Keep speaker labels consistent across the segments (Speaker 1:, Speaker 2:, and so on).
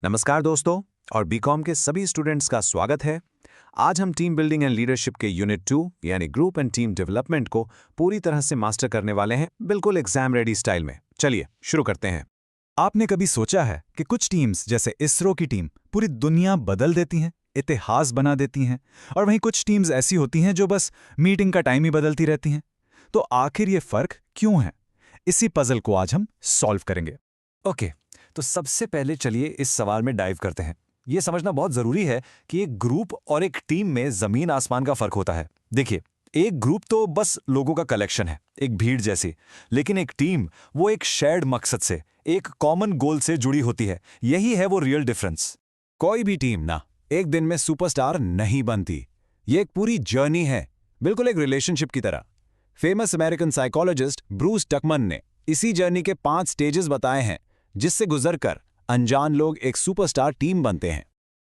Speaker 1: नमस्कार दोस्तों और बीकॉम के सभी स्टूडेंट्स का स्वागत है। आज हम टीम बिल्डिंग एंड लीडरशिप के यूनिट 2 यानी ग्रुप एंड टीम डेवलपमेंट को पूरी तरह से मास्टर करने वाले हैं, बिल्कुल एग्जाम रेडी स्टाइल में। चलिए शुरू करते हैं।
Speaker 2: आपने कभी सोचा है कि कुछ टीम्स जैसे इसरो की टीम पूरी दुनिया बदल देती हैं, इतिहास बना देती हैं, और वहीं कुछ टीम्स ऐसी होती हैं जो बस मीटिंग का टाइम ही बदलती रहती हैं। तो आखिर ये फर्क क्यों है? इसी पजल को आज हम सॉल्व करेंगे।
Speaker 3: ओके, तो सबसे पहले चलिए इस सवाल में डाइव करते हैं। ये समझना बहुत जरूरी है कि एक ग्रुप और एक टीम में जमीन आसमान का फर्क होता है। देखिए, एक ग्रुप तो बस लोगों का कलेक्शन है, एक भीड़ जैसी, लेकिन एक टीम वो एक शेयर्ड मकसद से, एक कॉमन गोल से जुड़ी होती है। यही है वो रियल डिफरेंस।
Speaker 2: कोई भी टीम ना एक दिन में सुपरस्टार नहीं बनती। ये एक पूरी जर्नी है, बिल्कुल एक रिलेशनशिप की तरह। फेमस अमेरिकन साइकोलॉजिस्ट ब्रूस टकमन ने इसी जर्नी के 5 स्टेजेस बताए हैं, जिससे गुजरकर अनजान लोग एक सुपरस्टार टीम बनते हैं।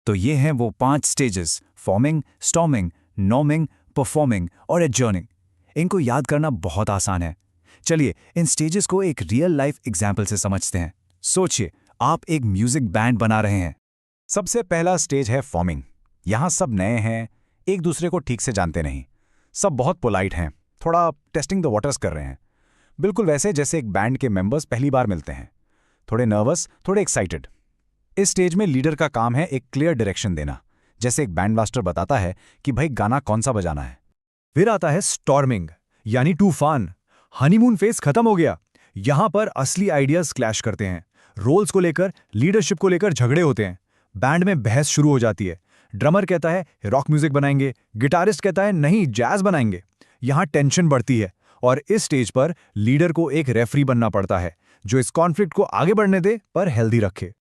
Speaker 2: तो ये हैं वो 5 stages: forming, storming, norming, performing और एडजर्निंग। इनको याद करना बहुत आसान है। चलिए इन स्टेजेस को एक रियल लाइफ एग्जाम्पल से समझते हैं। सोचिए, आप एक म्यूजिक बैंड बना रहे हैं। सबसे पहला स्टेज है फॉर्मिंग। यहाँ सब नए हैं, एक दूसरे को ठीक से जानते नहीं। सब बहुत पोलाइट हैं, थोड़ा टेस्टिंग द वाटर्स कर रहे हैं, बिल्कुल वैसे जैसे एक बैंड के मेंबर्स पहली बार मिलते हैं। थोड़े नर्वस, थोड़े एक्साइटेड। इस स्टेज में लीडर का काम है एक क्लियर डायरेक्शन देना, जैसे एक बैंड मास्टर बताता है कि भाई गाना कौन सा बजाना है। फिर आता है स्टॉर्मिंग, यानी तूफान। हनीमून फेज खत्म हो गया। यहां पर असली आइडियाज क्लैश करते हैं। रोल्स को लेकर, लीडरशिप को लेकर झगड़े होते हैं। बैंड में बहस शुरू हो जाती है। ड्रमर कहता है रॉक म्यूजिक बनाएंगे, गिटारिस्ट कहता है नहीं जैज बनाएंगे। यहां टेंशन बढ़ती है और इस स्टेज पर लीडर को एक रेफरी बनना पड़ता है, जो इस कॉन्फ्लिक्ट को आगे बढ़ने दे पर हेल्दी रखे।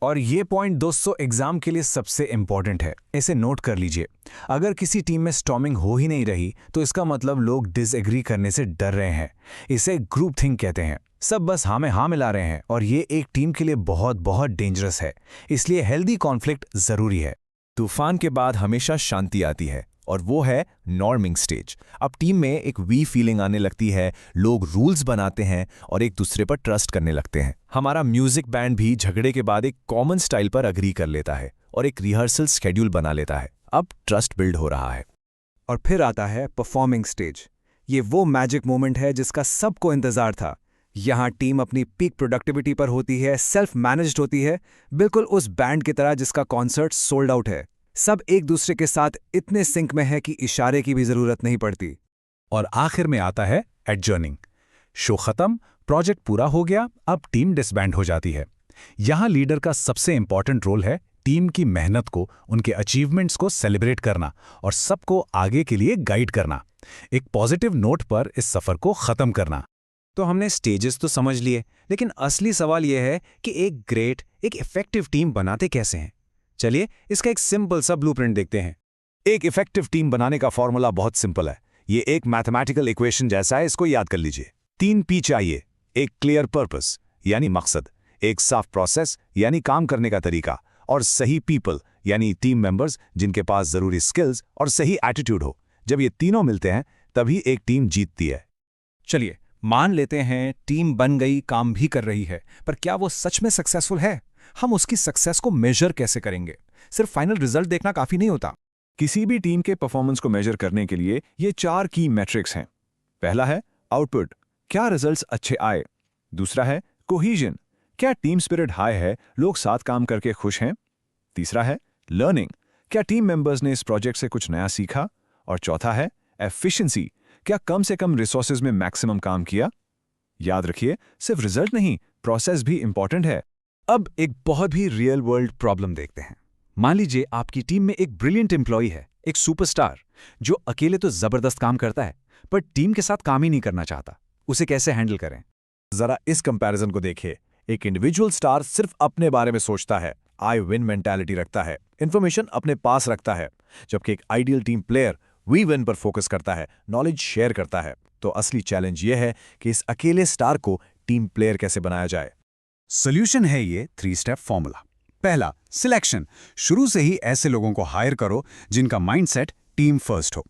Speaker 3: और ये पॉइंट दोस्तों एग्जाम के लिए सबसे इंपॉर्टेंट है, इसे नोट कर लीजिए। अगर किसी टीम में स्टॉर्मिंग हो ही नहीं रही तो इसका मतलब लोग डिसएग्री करने से डर रहे हैं। इसे ग्रुप थिंक कहते हैं। सब बस हाँ में हाँ मिला रहे हैं और ये एक टीम के लिए बहुत बहुत डेंजरस है। इसलिए हेल्दी कॉन्फ्लिक्ट जरूरी है।
Speaker 2: तूफान के बाद हमेशा शांति आती है और वो है नॉर्मिंग स्टेज। अब टीम में एक वी फीलिंग आने लगती है, लोग रूल्स बनाते हैं और एक दूसरे पर ट्रस्ट करने लगते हैं। हमारा म्यूजिक बैंड भी झगड़े के बाद एक कॉमन स्टाइल पर अग्री कर लेता है और एक रिहर्सल शेड्यूल बना लेता है। अब ट्रस्ट बिल्ड हो रहा है।
Speaker 4: और फिर आता है परफॉर्मिंग स्टेज। ये वो मैजिक मोमेंट है जिसका सबको इंतजार था। यहाँ टीम अपनी पीक प्रोडक्टिविटी पर होती है, सेल्फ मैनेज्ड होती है, बिल्कुल उस बैंड की तरह जिसका कॉन्सर्ट सोल्ड आउट है। सब एक दूसरे के साथ इतने सिंक में है कि इशारे की भी जरूरत नहीं पड़ती।
Speaker 2: और आखिर में आता है एडजर्निंग। शो खत्म, प्रोजेक्ट पूरा हो गया, अब टीम डिसबैंड हो जाती है। यहां लीडर का सबसे इंपॉर्टेंट रोल है टीम की मेहनत को, उनके अचीवमेंट्स को सेलिब्रेट करना और सबको आगे के लिए गाइड करना। एक पॉजिटिव नोट पर इस सफर को खत्म करना।
Speaker 4: तो हमने स्टेजेस तो समझ लिए, लेकिन असली सवाल यह है कि एक ग्रेट, एक इफेक्टिव टीम बनाते कैसे हैं। चलिए इसका एक सिंपल सा ब्लूप्रिंट देखते हैं।
Speaker 2: एक इफेक्टिव टीम बनाने का फॉर्मूला बहुत सिंपल है। ये एक मैथमेटिकल इक्वेशन जैसा है, इसको याद कर लीजिए। 3 पी चाहिए। एक क्लियर पर्पस यानी मकसद, एक साफ प्रोसेस यानी काम करने का तरीका, और सही पीपल यानी टीम मेंबर्स जिनके पास जरूरी स्किल्स और सही एटीट्यूड हो। जब ये तीनों मिलते हैं तभी एक टीम जीतती है।
Speaker 4: चलिए मान लेते हैं टीम बन गई, काम भी कर रही है, पर क्या वो सच में सक्सेसफुल है? हम उसकी सक्सेस को मेजर कैसे करेंगे? सिर्फ फाइनल रिजल्ट देखना काफी नहीं होता।
Speaker 5: किसी भी टीम के परफॉर्मेंस को मेजर करने के लिए ये 4 की मैट्रिक्स हैं। पहला है आउटपुट, क्या रिजल्ट्स अच्छे आए। दूसरा है कोहीजन, क्या टीम स्पिरिट हाई है, लोग साथ काम करके खुश हैं। तीसरा है लर्निंग, क्या टीम मेंबर्स ने इस प्रोजेक्ट से कुछ नया सीखा। और चौथा है एफिशिएंसी, क्या कम से कम रिसोर्सेज में मैक्सिमम काम किया। याद रखिए, सिर्फ रिजल्ट नहीं, प्रोसेस भी इंपॉर्टेंट है।
Speaker 4: अब एक बहुत ही रियल वर्ल्ड प्रॉब्लम देखते हैं। मान लीजिए आपकी टीम में एक ब्रिलियंट एम्प्लॉय है, एक सुपरस्टार, जो अकेले तो जबरदस्त काम करता है पर टीम के साथ काम ही नहीं करना चाहता। उसे कैसे हैंडल करें?
Speaker 2: जरा इस कंपैरिजन को देखिए। एक इंडिविजुअल स्टार सिर्फ अपने बारे में सोचता है, आई विन मेंटालिटी रखता है, इंफॉर्मेशन अपने पास रखता है, जबकि एक ideal team player we win पर फोकस करता है, नॉलेज शेयर करता है। तो असली चैलेंज यह है कि इस अकेले स्टार को टीम प्लेयर कैसे बनाया जाए।
Speaker 6: सोल्यूशन है ये 3 स्टेप फॉर्मूला। पहला, सिलेक्शन। शुरू से ही ऐसे लोगों को हायर करो जिनका माइंडसेट टीम फर्स्ट हो।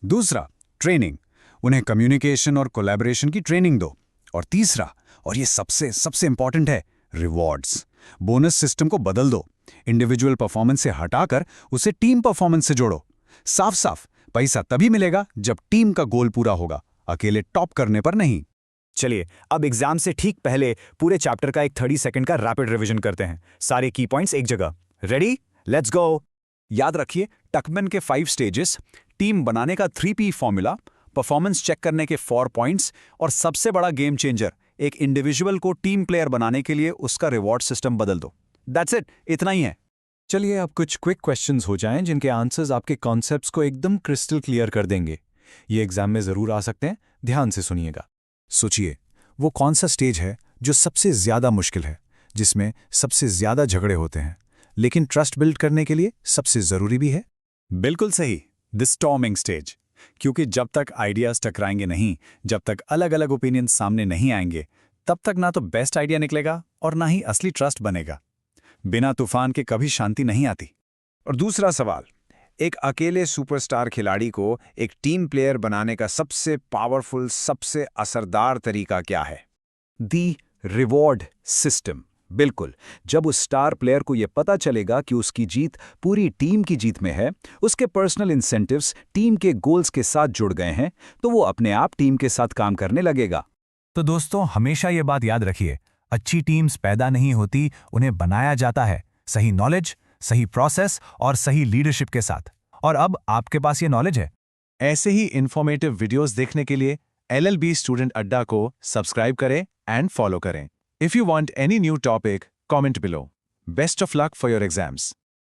Speaker 6: दूसरा, ट्रेनिंग। उन्हें कम्युनिकेशन और कोलैबोरेशन की ट्रेनिंग दो। और तीसरा, और ये सबसे इंपॉर्टेंट है, रिवॉर्ड्स। बोनस सिस्टम को बदल दो। इंडिविजुअल परफॉर्मेंस से हटाकर उसे टीम परफॉर्मेंस से जोड़ो। साफ साफ पैसा तभी मिलेगा जब टीम का गोल पूरा होगा, अकेले टॉप करने पर नहीं।
Speaker 2: चलिए अब एग्जाम से ठीक पहले पूरे चैप्टर का एक 30 सेकंड का रैपिड रिवीजन करते हैं, सारे की पॉइंट्स एक जगह। Ready, let's go. याद रखिए टकमैन के 5 स्टेजेस, टीम बनाने का 3P फॉर्मूला, परफॉर्मेंस चेक करने के 4 पॉइंट्स और सबसे बड़ा गेम चेंजर, एक इंडिविजुअल को टीम प्लेयर बनाने के लिए उसका रिवॉर्ड सिस्टम बदल दो। दैट्स इट, इतना ही है।
Speaker 3: चलिए अब कुछ क्विक क्वेश्चंस हो जाएं जिनके आंसर्स आपके कॉन्सेप्ट्स को एकदम क्रिस्टल क्लियर कर देंगे। ये एग्जाम में जरूर आ सकते हैं, ध्यान से सुनिएगा।
Speaker 6: सोचिए वो कौन सा स्टेज है जो सबसे ज्यादा मुश्किल है, जिसमें सबसे ज्यादा झगड़े होते हैं, लेकिन ट्रस्ट बिल्ड करने के लिए सबसे जरूरी भी है?
Speaker 2: बिल्कुल सही, द स्टॉर्मिंग स्टेज। क्योंकि जब तक आइडियाज टकराएंगे नहीं, जब तक अलग अलग ओपिनियन सामने नहीं आएंगे, तब तक ना तो बेस्ट आइडिया निकलेगा और ना ही असली ट्रस्ट बनेगा। बिना तूफान के कभी शांति नहीं आती।
Speaker 4: और दूसरा सवाल, एक अकेले सुपरस्टार खिलाड़ी को एक टीम प्लेयर बनाने का सबसे पावरफुल, सबसे असरदार तरीका क्या है? दी रिवॉर्ड सिस्टम। बिल्कुल, जब उस स्टार प्लेयर को यह पता चलेगा कि उसकी जीत पूरी टीम की जीत में है, उसके पर्सनल इंसेंटिव्स टीम के गोल्स के साथ जुड़ गए हैं, तो वो अपने आप टीम के साथ काम करने लगेगा।
Speaker 5: तो दोस्तों हमेशा ये बात याद रखिए, अच्छी टीम्स पैदा नहीं होती, उन्हें बनाया जाता है, सही नॉलेज, सही प्रोसेस और सही लीडरशिप के साथ। और अब आपके पास ये नॉलेज है।
Speaker 1: ऐसे ही इंफॉर्मेटिव वीडियोस देखने के लिए LLB स्टूडेंट अड्डा को सब्सक्राइब करें एंड फॉलो करें। If you want any new topic, comment below. Best of luck for your exams.